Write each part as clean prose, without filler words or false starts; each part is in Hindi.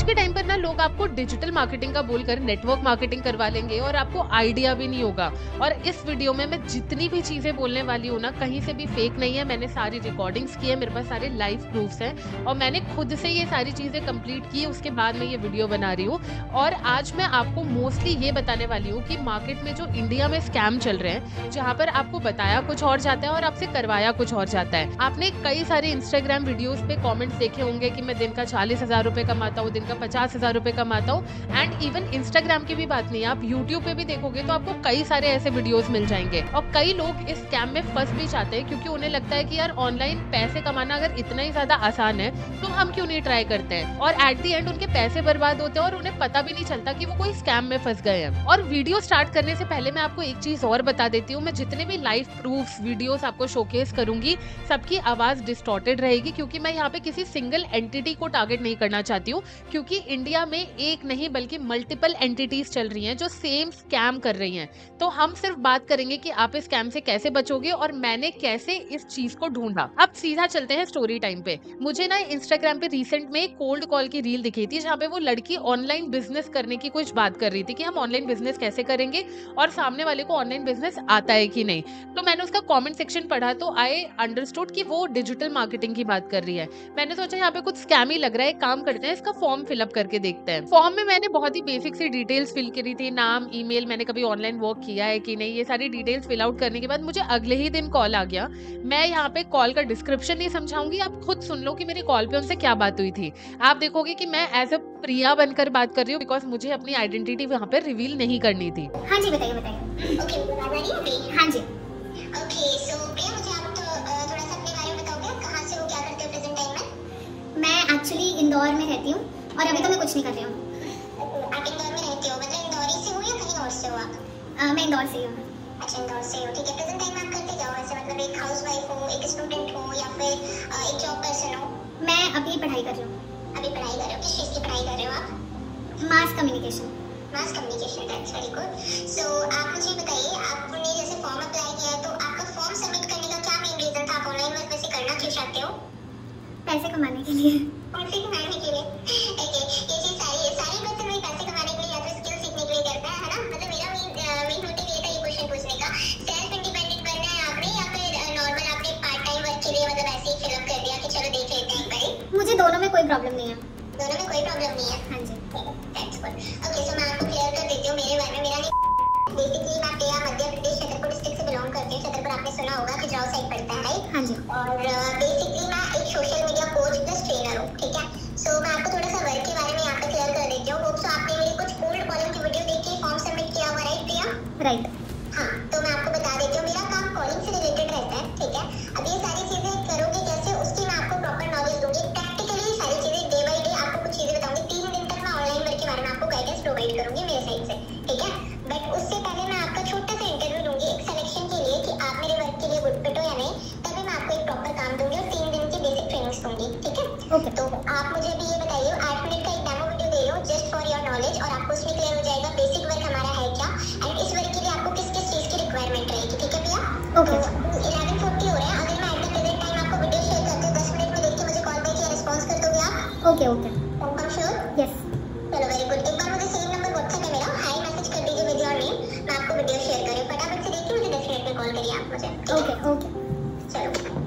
आज के टाइम पर ना लोग आपको डिजिटल मार्केटिंग का बोलकर नेटवर्क मार्केटिंग करवा लेंगे और आपको आइडिया भी नहीं होगा। और इस वीडियो में मैं जितनी भी चीजें बोलने वाली हूँ ना, कहीं से भी फेक नहीं है। मैंने सारी रिकॉर्डिंग्स की है, मेरे पास सारे लाइव प्रूफ्स हैं और मैंने खुद से ये सारी चीजें कंप्लीट की, उसके बाद मैं ये वीडियो बना रही हूँ। और आज मैं आपको मोस्टली ये बताने वाली हूँ कि मार्केट में जो इंडिया में स्कैम चल रहे हैं, जहाँ पर आपको बताया कुछ और जाता है और आपसे करवाया कुछ और जाता है। आपने कई सारे इंस्टाग्राम वीडियोस पे कमेंट्स देखे होंगे कि मैं दिन का 40,000 रुपए कमाता हूँ, दिन का 50,000 रुपए कमाता हूँ। एंड इवन इंस्टाग्राम की भी बात नहीं है, आप यूट्यूब पे भी देखोगे तो आपको कई सारे ऐसे वीडियोस मिल जाएंगे। और कई लोग इस स्कैम में फंस भी जाते हैं क्योंकि उन्हें लगता है कि यार ऑनलाइन पैसे कमाना अगर इतना ही ज्यादा आसान है तो हम क्यों नहीं ट्राई करते हैं। और एट दी एंड उनके पैसे बर्बाद होते हैं और उन्हें पता भी नहीं चलता कि वो कोई स्कैम में फंस गए हैं। और वीडियो स्टार्ट करने से पहले मैं आपको एक चीज और बता देती हूँ, मैं जितने भी लाइव प्रूफ्स वीडियोस आपको शोकेस करूंगी सबकी आवाज डिस्टॉर्टेड रहेगी क्योंकि मैं यहाँ पे किसी सिंगल एंटिटी को टारगेट नहीं करना चाहती हूँ। क्योंकि इंडिया में एक नहीं बल्कि मल्टीपल एंटिटीज चल रही हैं जो सेम स्कैम कर रही हैं। तो हम सिर्फ बात करेंगे कि आप इस स्कैम से कैसे बचोगे और मैंने कैसे इस चीज को ढूंढा। अब सीधा चलते हैं स्टोरी टाइम पे। मुझे ना इंस्टाग्राम पे रिसेंट में कोल्ड कॉल की रील दिखी थी जहाँ पे वो लड़की ऑनलाइन बिजनेस करने की कुछ बात कर रही थी कि हम ऑनलाइन बिजनेस कैसे करेंगे और सामने वाले को ऑनलाइन बिजनेस आता है कि नहीं। तो मैंने उसका कॉमेंट सेक्शन पढ़ा तो आई अंडरस्टूड कि वो डिजिटल मार्केटिंग की बात कर रही है। मैंने सोचा यहाँ पे कुछ स्कैम ही लग रहा है, काम करते हैं, इसका फॉर्म फिलअप करके देखते हैं। फॉर्म में मैंने बहुत ही बेसिक सी डिटेल्स फिल करी थी, नाम, ईमेल, मैंने कभी ऑनलाइन वर्क किया है कि नहीं, ये सारी डिटेल्स फिल आउट करने के बाद मुझे अगले ही दिन कॉल आ गया। मैं यहाँ पे कॉल का डिस्क्रिप्शन नहीं समझाऊंगी, आप खुद सुन लो कि मेरी कॉल पे उनसे क्या बात हुई थी। आप देखोगे कि मैं एज अ प्रिया बनकर बात कर रही हूँ बिकॉज मुझे अपनी आइडेंटिटी वहाँ पे रिवील नहीं करनी थी। हाँ जी बताइए बताइए। ओके हाँ जी। ओके सो प्रिया, मुझे आप थोड़ा सा अपने बारे में बताओगे, कहाँ से हो, क्या करते हो प्रेजेंट टाइम में? मैं एक्चुअली इंदौर में रहती हूँ और अभी तो मैं कुछ नहीं कर रही हूँ। आप इंदौर में रहते हो, मतलब इंदौर ही से हो या कहीं और से हो आप? मैं इंदौर से ही हूँ। अच्छा, इंदौर से हो, ठीक है। प्रेजेंट टाइम में आप करते जाओ वैसे, मतलब एक हाउसवाइफ हो, एक स्टूडेंट हो या फिर एक जॉब पर्सन हो? मैं अभी पढ़ाई कर रही हूँ। अभी पढ़ाई कर रहे हो, किस चीज़ की पढ़ाई कर रहे हो आप? Mass communication. Mass communication, that's very good. So आप मुझे बताइए, आपने जैसे फॉर्म अप्लाई किया है तो आपका फॉर्म सबमिट करने का क्या मेन रीजन था? आप ऑनलाइन वर्क वैसे करना क्यों चाहते हो? पैसे कमाने के लिए। पैसे कमाने के लिए, ओके। ये चीज़ सारी बात तो नहीं पैसे कमाने के लिए या फिर स्किल सीखने के लिए करता है ना? मतलब मेरा मेन मोटिव ये था ये क्वेश्चन पूछने का, सेल्फ इंडिपेंडेंट बनना है आपने या फिर नॉर्मल आपने पार्ट टाइम वर्क के लिए मतलब ऐसे ही फिलअप कर दिया कि चलो देख लेते हैं एक बार? मुझे दोनों में कोई प्रॉब्लम नहीं है। दोनों में कोई प्रॉब्लम नहीं है? हाँ जी। That's good. ओके सो मैं आपको क्लियर कर देती हूँ मेरे बारे में। मेरा बेसिकली मैं प्रिया मध्य प्रदेश छतरपुर डिस्ट्रिक्ट से बिलोंग करती हूँ। छतरपुर आपने सुना होगा, खजुराहो साइड पड़ता है, राइट? हाँ जी। और बेसिकली मैं एक social media coach plus trainer हूँ, ठीक है। सो मैं आपको थोड़ा सा वर्क के बारे में यहाँ पे क्लियर कर देती हूँ। होप सो आपने मेरी कुछ कोल्ड कॉलिंग की वीडियो देख के फॉर्म सबमिट किया हुआ, राइट प्रिया? राइट। हाँ, तो मैं आपको बता देती हूँ मेरा काम कॉलिंग से रिलेटेड रहता है, ठीक है। अब ये सारी चीजें करोगे कैसे, उसकी मैं आपको प्रॉपर नॉलेज दूंगी। प्रैक्टिकली सारी चीजें डे बाय डे आपको कुछ चीजें बताऊंगी। 3 दिन तक मैं ऑनलाइन वर्क के बारे में आपको गाइडेंस प्रोवाइड करूंगी मेरे साइड से, ठीक है। बट उससे पहले मैं आपका छोटा सा इंटरव्यू लूंगी एक सिलेक्शन के लिए कि आप मेरे वर्क के लिए गुड फिट हो या नहीं। तभी मैं आपको एक प्रॉपर काम दूंगी और 3 दिन की बेसिक ट्रेनिंग्स दूंगी, ठीक है। ओके। तो आप मुझे भी ये बताइए, 8 मिनट का एक डेमो वीडियो दे रही हूँ जस्ट फॉर योर नॉलेज, और आपको उसमें क्लियर हो जाएगा बेसिक वर्क हमारा है क्या एंड इस वर्क के लिए आपको किस किस चीज की रिक्वायरमेंट रहेगी, ठीक है भैया? ओके। तो 11:40 हो रहे हैं, अगर मैं एट द प्रेजेंट टाइम आपको वीडियो शेयर करती हूँ 10 मिनट में देख के मुझे कॉल बैक या रिस्पॉन्स कर दोगे आप? Okay okay. Confirm sure? Yes. चलो वेरी गुड। एक बार मुझे सेम नंबर व्हाट्सएप है मेरा, हाय मैसेज कर दीजिए विद योर नेम, मैं आपको वीडियो शेयर कर रही हूँ। फटाफट से देखिए, मुझे 10 मिनट में कॉल करिए आप मुझे, ओके ओके। चलो।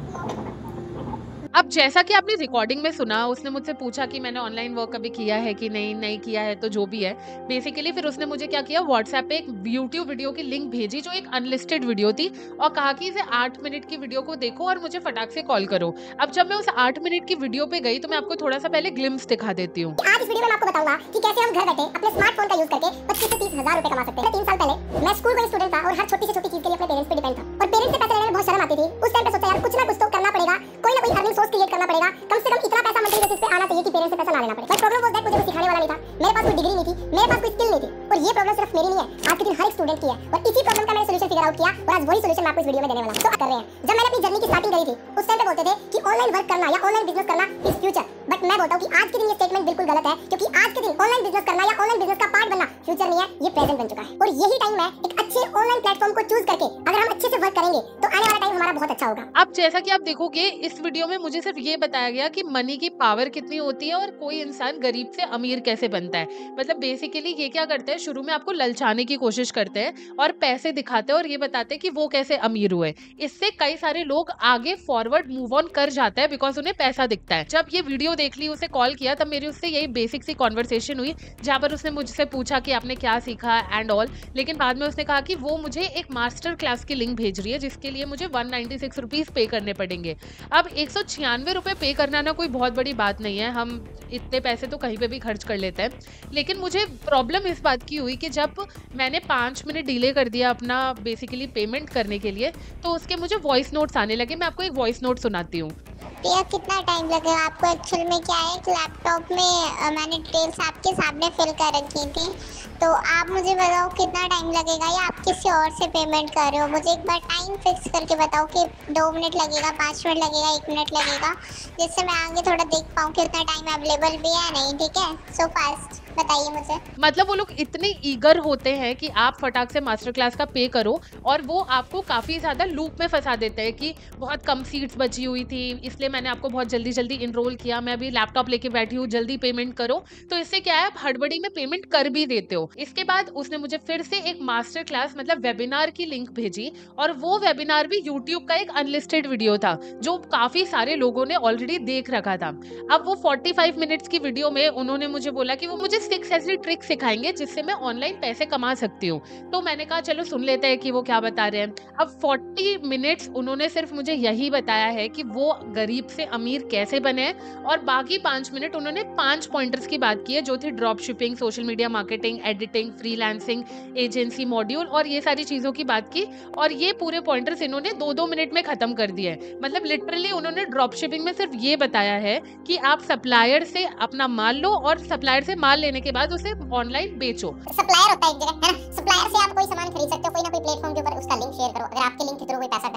अब जैसा कि आपने रिकॉर्डिंग में सुना, उसने मुझसे पूछा कि मैंने ऑनलाइन वर्क कभी किया है कि नहीं किया है, तो जो भी है बेसिकली फिर उसने मुझे क्या किया, व्हाट्सएप पे एक यूट्यूब वीडियो की लिंक भेजी जो एक अनलिस्टेड वीडियो थी और कहा कि इसे 8 मिनट की वीडियो को देखो और मुझे फटाक से कॉल करो। अब जब मैं उस 8 मिनट की वीडियो पे गई तो मैं आपको थोड़ा सा पहले ग्लिम्स दिखा देती हूँ। आज इस वीडियो में मैं आपको बताऊंगा कि कैसे हम घर बैठे अपने स्मार्टफोन का यूज करके 25 से 30 हजार रुपए कमा सकते हैं। 3 साल पहले मैं स्कूल का स्टूडेंट था और हर छोटी से छोटी चीज के लिए अपने पेरेंट्स पे डिपेंड था और पेरेंट्स से पैसे लेने में बहुत शर्म आती थी। उस टाइम पे सोचा यार कुछ ना कुछ तो करना पड़ेगा, कोई ना कोई अर्निंग सोर्स क्रिएट करना पड़ेगा, कम से कम इतना पैसा मंथली बेसिस पे आना चाहिए कि पेरेंट्स से पैसा ना लेना पड़े। बट प्रॉब्लम वो दैट मुझे कुछ सिखाने वाला नहीं था, मेरे पास कोई डिग्री नहीं थी, मेरे पास कोई स्किल नहीं थी। और ये प्रॉब्लम सिर्फ मेरी नहीं है, आज के दिन हर एक स्टूडेंट की है और इसी प्रॉब्लम का मैंने सॉल्यूशन फिगर आउट किया और आज वही सॉल्यूशन मैं आपको इस वीडियो में देने वाला हूं। तो कर रहे हैं, जब मैंने अपनी जर्नी की स्टार्टिंग करी थी उस टाइम पे बोलते थे कि ऑनलाइन वर्क करना या ऑनलाइन बिजनेस करना इज फ्यूचर, बट मैं बोलता हूं कि आज के दिन ये स्टेटमेंट बिल्कुल गलत है क्योंकि आज के दिन ऑनलाइन बिजनेस करना या ऑनलाइन बिजनेस का पार्ट बनना फ्यूचर नहीं है, ये प्रेजेंट बन चुका है। और यही टाइम है एक अच्छे ऑनलाइन प्लेटफॉर्म को चूज करके अगर हम अच्छे से वर्क करेंगे तो आने वाला टाइम हमारा बहुत अच्छा होगा। अब जैसा कि आप देखोगे इस वीडियो में मुझे सिर्फ ये बताया गया कि मनी की पावर कितनी होती है और कोई इंसान गरीब से अमीर कैसे बनता है। मतलब बेसिकली ये क्या करते हैं, शुरू में आपको ललचाने की कोशिश करते हैं और पैसे दिखाते हैं और ये बताते हैं कि वो कैसे अमीर हुए। इससे कई सारे लोग आगे फॉरवर्ड मूव ऑन कर जाते हैं बिकॉज उन्हें पैसा दिखता है। जब ये वीडियो देख ली, उसे कॉल किया, तब मेरी उससे यही बेसिक सी कॉन्वर्सेशन हुई जहाँ पर उसने मुझसे पूछा कि आपने क्या सीखा एंड ऑल। लेकिन बाद में उसने कहा कि वो मुझे एक मास्टर क्लास की लिंक भेज रही है जिसके लिए मुझे 196 रुपीज पे करने पड़ेंगे। अब 196 रुपए पे करना ना कोई बहुत बड़ी बात नहीं है, हम इतने पैसे तो कहीं पे भी खर्च कर लेते हैं। लेकिन मुझे प्रॉब्लम इस बात की हुई कि जब मैंने 5 मिनट डिले कर दिया अपना बेसिकली पेमेंट करने के लिए, तो उसके मुझे वॉइस नोट्स आने लगे। मैं आपको एक वॉइस नोट सुनाती हूँ। भैया कितना टाइम लगेगा आपको? एक्चुअल में क्या है, एक लैपटॉप में मैंने डिटेल्स आपके सामने फिल कर रखी थी, तो आप मुझे बताओ कितना टाइम लगेगा या आप किसी और से पेमेंट कर रहे हो? मुझे एक बार टाइम फिक्स करके बताओ कि 2 मिनट लगेगा, 5 मिनट लगेगा, 1 मिनट लगेगा, जिससे मैं आगे थोड़ा देख पाऊँ कि उतना टाइम अवेलेबल भी है नहीं। ठीक है, सो फास्ट बताइए मुझे। मतलब वो लोग इतने ईगर होते हैं कि आप फटाक से मास्टर क्लास का पे करो और वो आपको काफ़ी ज़्यादा लूप में फंसा देते हैं कि बहुत कम सीट्स बची हुई थी इसलिए मैंने आपको बहुत जल्दी जल्दी इनरोल किया, मैं अभी लैपटॉप लेके बैठी हूँ, जल्दी पेमेंट करो। तो इससे क्या है, आप हड़बड़ी में पेमेंट कर भी देते हो। इसके बाद उसने मुझे फिर से एक मास्टर क्लास मतलब वेबिनार की लिंक भेजी और वो वेबिनार भी यूट्यूब का एक अनलिस्टेड वीडियो था जो काफ़ी सारे लोगों ने ऑलरेडी देख रखा था। अब वो 45 मिनट्स की वीडियो में उन्होंने मुझे बोला कि वो मुझे 6 ऐसी ट्रिक सिखाएंगे जिससे मैं ऑनलाइन पैसे कमा सकती हूँ। तो मैंने कहा चलो सुन लेते हैं कि वो क्या बता रहे हैं। अब 40 मिनट्स उन्होंने सिर्फ मुझे यही बताया है कि वो गरीब से अमीर कैसे बने और बाकी 5 मिनट उन्होंने 5 पॉइंटर्स की बात की है जो थी drop shipping, social media marketing, editing, freelancing, agency module और ये सारी चीजों की बात की। और ये पूरे पॉइंटर्स इन्होंने 2-2 मिनट में खत्म कर दिए। मतलब लिटरली उन्होंने ड्रॉप शिपिंग में सिर्फ ये बताया है कि आप सप्लायर से अपना माल लो और सप्लायर से माल लेने के बाद उसे ऑनलाइन बेचो। सप्लायर होता है एक जगह, है ना? सप्लायर से आप कोई सामान खरीद सकते हो, कोई ना कोई प्लेटफॉर्म के ऊपर उसका लिंक शेयर करो। अगर आपके लिंक के थ्रू कोई पैसा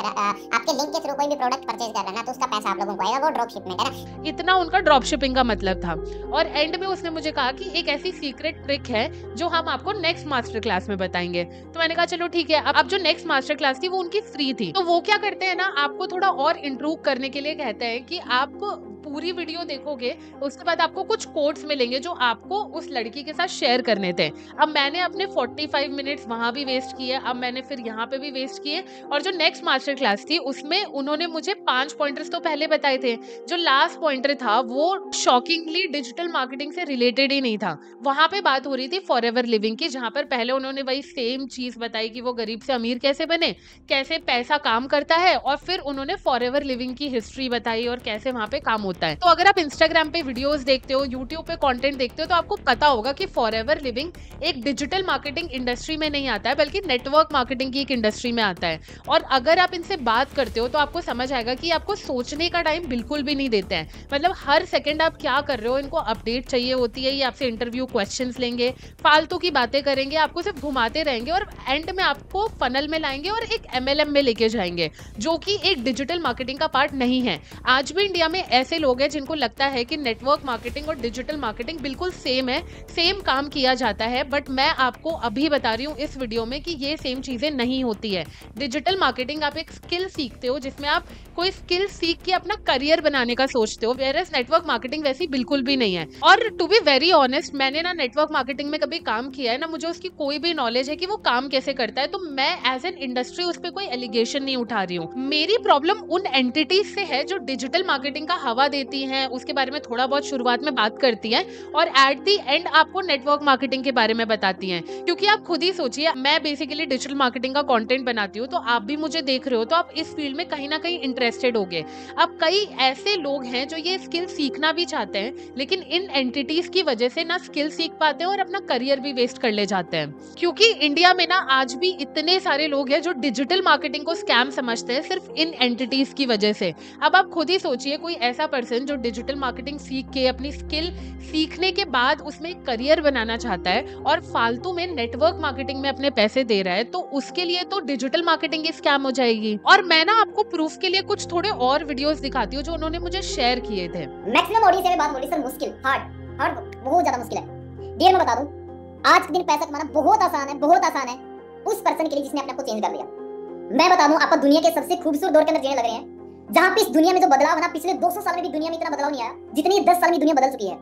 आपके लिंक के थ्रू कोई भी प्रोडक्ट परचेज कर रहा है ना, तो उसका पैसा आप लोगों को आएगा, वो ड्रॉप शिपमेंट है ना। इतना उनका ड्रॉप शिपिंग का मतलब था। और एंड में उसने मुझे कहा कि एक ऐसी सीक्रेट ट्रिक है जो हम आपको नेक्स्ट मास्टर क्लास में बताएंगे। तो मैंने कहा चलो ठीक है। अब जो नेक्स्ट मास्टर क्लास थी वो उनकी फ्री थी। तो वो क्या करते हैं ना, आपको थोड़ा और इंप्रूव करने के लिए कहते हैं कि आप पूरी वीडियो देखोगे, उसके बाद आपको कुछ कोड्स मिलेंगे जो आपको उस लड़की के साथ शेयर करने थे। अब मैंने अपने 45 मिनट्स वहां भी वेस्ट किए, अब मैंने फिर यहाँ पे भी वेस्ट किए। और जो नेक्स्ट मास्टर क्लास थी उसमें उन्होंने मुझे 5 पॉइंटर्स तो पहले बताए थे। जो लास्ट पॉइंटर था वो शॉकिंगली डिजिटल मार्केटिंग से रिलेटेड ही नहीं था। वहां पे बात हो रही थी फॉरएवर लिविंग की, जहां पर पहले उन्होंने वही सेम चीज बताई कि वो गरीब से अमीर कैसे बने, कैसे पैसा काम करता है, और फिर उन्होंने फॉरएवर लिविंग की हिस्ट्री बताई और कैसे वहां पे काम होता है। तो अगर आप इंस्टाग्राम पे वीडियोस देखते हो, यूट्यूब पे कंटेंट देखते हो, तो आपको पता होगा कि फॉरएवर लिविंग एक डिजिटल मार्केटिंग इंडस्ट्री में नहीं आता है बल्कि नेटवर्क मार्केटिंग की एक इंडस्ट्री में आता है। और अगर आप इनसे बात करते हो तो आपको समझ आएगा कि आपको सोचने का टाइम बिल्कुल भी नहीं देते हैं। मतलब हर सेकंड आप क्या कर रहे हो इनको अपडेट चाहिए होती है। ये आपसे इंटरव्यू क्वेश्चंस लेंगे, फालतू की बातें करेंगे, आपको सिर्फ घुमाते रहेंगे और एंड में आपको फनल में लाएंगे और एक MLM में लेके जाएंगे जो कि एक डिजिटल मार्केटिंग का पार्ट नहीं है। आज भी इंडिया में ऐसे लोग हैं जिनको लगता है कि नेटवर्क मार्केटिंग और डिजिटल मार्केटिंग बिल्कुल सेम है, सेम काम किया जाता है। बट मैं आपको अभी बता रही हूँ इस वीडियो में कि ये सेम चीजें नहीं होती है। डिजिटल मार्केटिंग आप एक स्किल सीखते हो जिसमें आप कोई स्किल सीख के अपना करियर बनाने का सोचते हो, वेयरएज नेटवर्क मार्केटिंग वैसी बिल्कुल भी नहीं है। और टू बी वेरी ऑनेस्ट, मैंने ना नेटवर्क मार्केटिंग में कभी काम किया है ना मुझे उसकी कोई भी नॉलेज है कि वो काम कैसे करता है। तो मैं एज एन इंडस्ट्री उस पर कोई एलिगेशन नहीं उठा रही हूँ। मेरी प्रॉब्लम उन एंटिटीज से है जो डिजिटल मार्केटिंग का हवा देती हैं, उसके बारे में थोड़ा बहुत शुरुआत में बात करती हैं और एट दी एंड आपको नेटवर्क मार्केटिंग के बारे में बताती हैं। क्योंकि आप खुद ही सोचिए, मैं बेसिकली डिजिटल मार्केटिंग का कंटेंट बनाती हूँ, तो आप भी मुझे देख रहे हो तो आप इस फील्ड में कहीं ना कहीं इंटरेस्टेड होगे। अब कई ऐसे लोग हैं जो ये स्किल सीखना भी चाहते हैं लेकिन इन एंटिटीज की वजह से ना स्किल सीख पाते हैं और अपना करियर भी वेस्ट कर ले जाते हैं। क्योंकि इंडिया में ना आज भी इतने सारे लोग हैं जो डिजिटल मार्केटिंग को स्कैम समझते हैं सिर्फ इन एंटिटीज की वजह से। अब आप खुद ही सोचिए, कोई ऐसा पर्सन जो डिजिटल मार्केटिंग सीख के अपनी स्किल सीखने के बाद उसमें एक करियर बनाना चाहता है और फालतू में नेटवर्क मार्केटिंग में अपने पैसे दे रहा है, तो उसके लिए तो डिजिटल मार्केटिंग ही स्कैम हो जाएगी। और मैं ना आपको प्रूफ के लिए कुछ थोड़े और वीडियोस दिखाती हूँ जो उन्होंने मुझे शेयर किए थे। मैक्सिमम ऑडियंस से बात बोली सर मुश्किल, हार्ड बहुत ज्यादा मुश्किल है। डियर मैं बता दूं, आज के दिन पैसा कमाना बहुत आसान है, बहुत आसान है उस पर्सन के लिए जिसने अपने आप को चेंज कर लिया। मैं बता दूं, आप दुनिया के सबसे खूबसूरत दौर के अंदर जीने लग रहे हैं, जहां पे इस दुनिया में जो बदलाव है ना, पिछले 200 साल में भी दुनिया में इतना बदलाव नहीं आया जितनी 10 साल में दुनिया बदल चुकी है।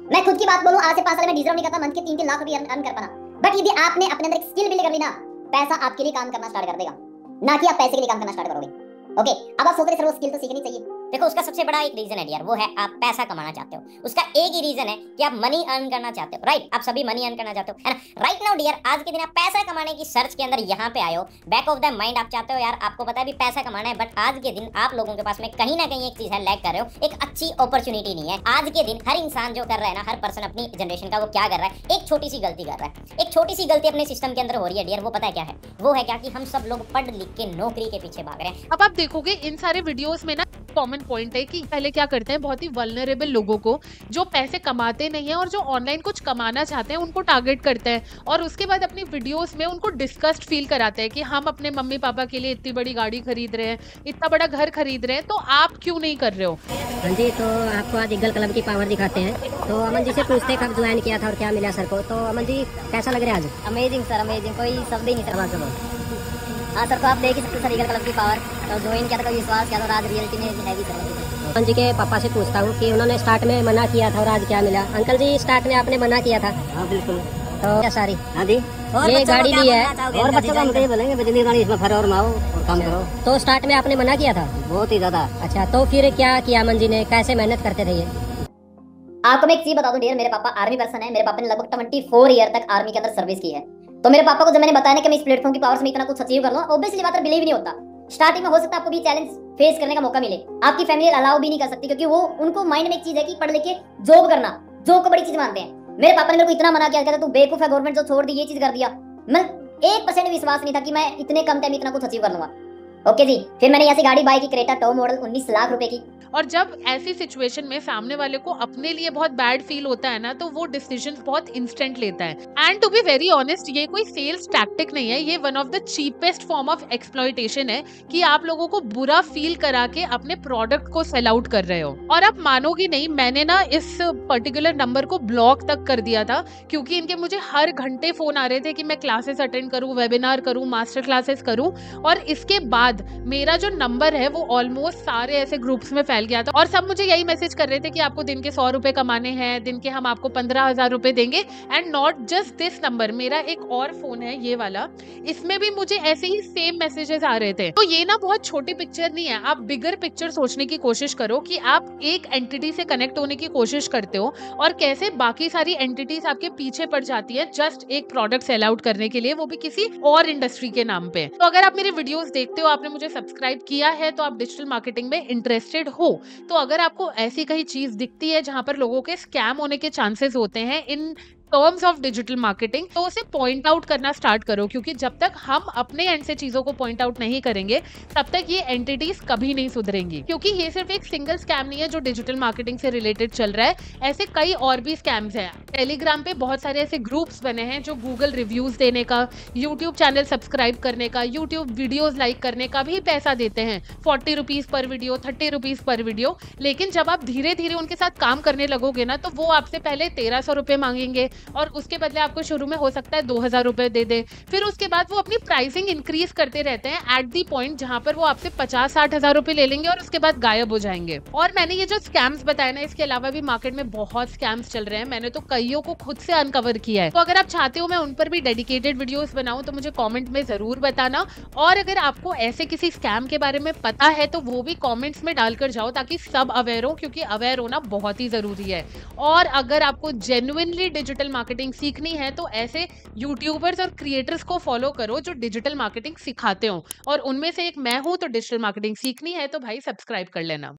मैं खुद की बात बोलूं, आज से 5 साल में डिजर्व नहीं करता मंथ के 3-3 लाख रुपए अर्न कर पाना, बट यदि आपने अपने अंदर एक स्किल बिल्ड कर ली ना, पैसा आपके लिए काम करना स्टार्ट कर देगा, ना कि आप पैसे के लिए काम करना स्टार्ट करोगे। ओके, अब आप सोच रहे सर वो स्किल तो सीखनी चाहिए। देखो, उसका सबसे बड़ा एक रीजन है डियर, वो है आप पैसा कमाना चाहते हो। उसका एक ही रीजन है कि आप मनी अर्न करना चाहते हो, राइट? आप सभी मनी अर्न करना चाहते हो, है ना? राइट नाउ डियर, आज के दिन आप पैसा कमाने की सर्च के अंदर यहाँ पे आए हो, बैक ऑफ द माइंड आप चाहते हो यार, आपको पता है भी पैसा कमाना है, बट आज के दिन आप लोगों के पास में कहीं ना कहीं एक चीज है, लैग कर रहे हो, एक अच्छी अपॉर्चुनिटी नहीं है। आज के दिन हर इंसान जो कर रहा है ना, हर पर्सन अपनी जनरेशन का, वो क्या कर रहा है, एक छोटी सी गलती कर रहा है। एक छोटी सी गलती अपने सिस्टम के अंदर हो रही है डियर, वो पता है क्या है? वो है क्या कि हम सब लोग पढ़ लिख के नौकरी के पीछे भाग रहे हैं। अब आप देखोगे इन सारे वीडियोस में ना कॉमन पॉइंट है कि पहले क्या करते हैं, बहुत ही वल्नरेबल लोगों को जो पैसे कमाते नहीं है और जो ऑनलाइन कुछ कमाना चाहते हैं उनको टारगेट करते हैं, और उसके बाद अपनी वीडियोस में उनको डिस्कस्ड फील कराते हैं कि हम अपने मम्मी पापा के लिए इतनी बड़ी गाड़ी खरीद रहे हैं, इतना बड़ा घर खरीद रहे हैं, तो आप क्यों नहीं कर रहे हो। हाँ जी, तो आपको आज ईगल क्लब की पावर दिखाते हैं। तो अमन जी से पूछते हैं कब ज्वाइन किया था और क्या मिला सर को। तो अमन जी कैसा लग रहा है आज? अमेजिंग सर, अमेजिंग, कोई शब्द ही नहीं सर। हाँ सर, तो आप देख ही सकते सर ईगल क्लब की पावर। तो ज्वाइन किया था, कोई विश्वास किया था, आज रियलिटी में हैवी सर। अमन जी के पापा से पूछता हूँ कि उन्होंने स्टार्ट में मना किया था और आज क्या मिला। अंकल जी, स्टार्ट में आपने मना किया था। हाँ बिल्कुल। तो क्या सारी? हाँ जी, ये गाड़ी ली है और बच्चों को हम तो ये बोलेंगे बिजली गाड़ी, इसमें फरो और माओ और काम करो। तो स्टार्ट में आपने मना किया था? बहुत ही ज्यादा। अच्छा, तो फिर क्या किया अमन जी ने, कैसे मेहनत करते थे ये? आपको मैं एक चीज बता दूं डियर, मेरे पापा आर्मी पर्सन है। मेरे पापा ने लगभग 24 ईयर तक आर्मी के अंदर सर्विस की है। तो मेरे पापा को जब मैंने बताया कि मैं इस प्लेटफॉर्म की पावर से इतना कुछ अचीव कर लूं, ऑब्वियसली बात बिलीव नहीं होता। स्टार्टिंग में हो सकता है आपको भी चैलेंज फेस करने का मौका मिले, आपकी फैमिली अलाउ भी नहीं कर सकती, क्योंकि वो उनको माइंड में एक चीज है कि पढ़ लिख के जॉब करना, जॉब को बड़ी चीज मानते हैं। मेरे पापा ने मेरे को इतना मना किया, कहता तू बेवकूफ है, गवर्नमेंट जो छोड़ दी, ये चीज कर दिया। मैं 1% विश्वास नहीं था कि मैं इतने कम टाइम में इतना कुछ अचीव कर लूंगा। ओके जी, फिर मैंने यहाँ से गाड़ी बाई की, क्रेटा टॉप मॉडल 19 लाख रुपए की। और जब ऐसी सिचुएशन में सामने वाले को अपने लिए बहुत बैड फील होता है ना, तो वो डिसीजंस बहुत इंस्टेंट लेता है। And to be very honest, ये कोई सेल्स टैक्टिक नहीं है, ये one of the cheapest form of exploitation है कि आप लोगों को बुरा फील करा के अपने प्रोडक्ट को सेल आउट कर रहे हो। और आप मानोगी नहीं, मैंने ना इस पर्टिकुलर नंबर को ब्लॉक तक कर दिया था, क्योंकि इनके मुझे हर घंटे फोन आ रहे थे कि मैं क्लासेस अटेंड करूं, वेबिनार करूं, मास्टर क्लासेस करूं। और इसके बाद मेरा जो नंबर है वो ऑलमोस्ट सारे ऐसे ग्रुप्स में फैल गया था, और सब मुझे यही मैसेज कर रहे थे कि आपको दिन के 100 रुपए कमाने हैं, दिन के हम आपको 15,000 रुपए देंगे। And not just this number, मेरा एक और फोन है ये वाला, इसमें भी मुझे ऐसे ही सेम मैसेजेस आ रहे थे। तो ये ना बहुत छोटी पिक्चर नहीं है, आप बिगर पिक्चर सोचने की कोशिश करो कि आप एक एंटिटी से कनेक्ट होने की कोशिश करते हो और कैसे बाकी सारी एंटिटीज आपके पीछे पड़ जाती है जस्ट एक प्रोडक्ट सेल आउट करने के लिए, वो भी किसी और इंडस्ट्री के नाम पे। तो अगर आप मेरे वीडियोस देखते हो, आपने मुझे सब्सक्राइब किया है, तो आप डिजिटल मार्केटिंग में इंटरेस्टेड हो, तो अगर आपको ऐसी कहीं चीज दिखती है जहां पर लोगों के स्कैम होने के चांसेस होते हैं in terms of digital marketing, तो उसे पॉइंट आउट करना स्टार्ट करो, क्योंकि जब तक हम अपने एंड से चीजों को पॉइंट आउट नहीं करेंगे तब तक ये एंटिटीज कभी नहीं सुधरेंगी। क्योंकि ये सिर्फ एक सिंगल स्कैम नहीं है जो डिजिटल मार्केटिंग से रिलेटेड चल रहा है, ऐसे कई और भी स्कैम्स हैं। टेलीग्राम पे बहुत सारे ऐसे ग्रुप्स बने हैं जो गूगल रिव्यूज देने का, यूट्यूब चैनल सब्सक्राइब करने का, यूट्यूब वीडियोज लाइक करने का भी पैसा देते हैं, 40 rupees per video, 30 rupees per video. लेकिन जब आप धीरे धीरे उनके साथ काम करने लगोगे ना, तो वो आपसे पहले 1300 रुपए मांगेंगे और उसके बदले आपको शुरू में हो सकता है 2000 रुपए दे दे। फिर उसके बाद वो अपनी प्राइसिंग इंक्रीज करते रहते हैं एट दी पॉइंट जहां पर वो आपसे 50-60 हजार रुपए ले लेंगे और उसके बाद गायब हो जाएंगे। और मैंने ये जो स्कैम्स बताए ना, इसके अलावा भी मार्केट में बहुत स्कैम्स चल रहे हैं, मैंने तो कईयों को खुद से अनकवर किया है। तो अगर आप चाहते हो मैं उन पर भी डेडिकेटेड वीडियोस बनाऊं तो मुझे कमेंट में जरूर बताना। और अगर आपको ऐसे किसी स्कैम के बारे में पता है तो वो भी कमेंट्स में डालकर जाओ, ताकि सब अवेयर हो, क्योंकि अवेयर होना बहुत ही जरूरी है। और अगर आपको जेन्युइनली डिजिटल मार्केटिंग सीखनी है तो ऐसे यूट्यूबर्स और क्रिएटर्स को फॉलो करो जो डिजिटल मार्केटिंग सिखाते हो, और उनमें से एक मैं हूं। तो डिजिटल मार्केटिंग सीखनी है तो भाई सब्सक्राइब कर लेना।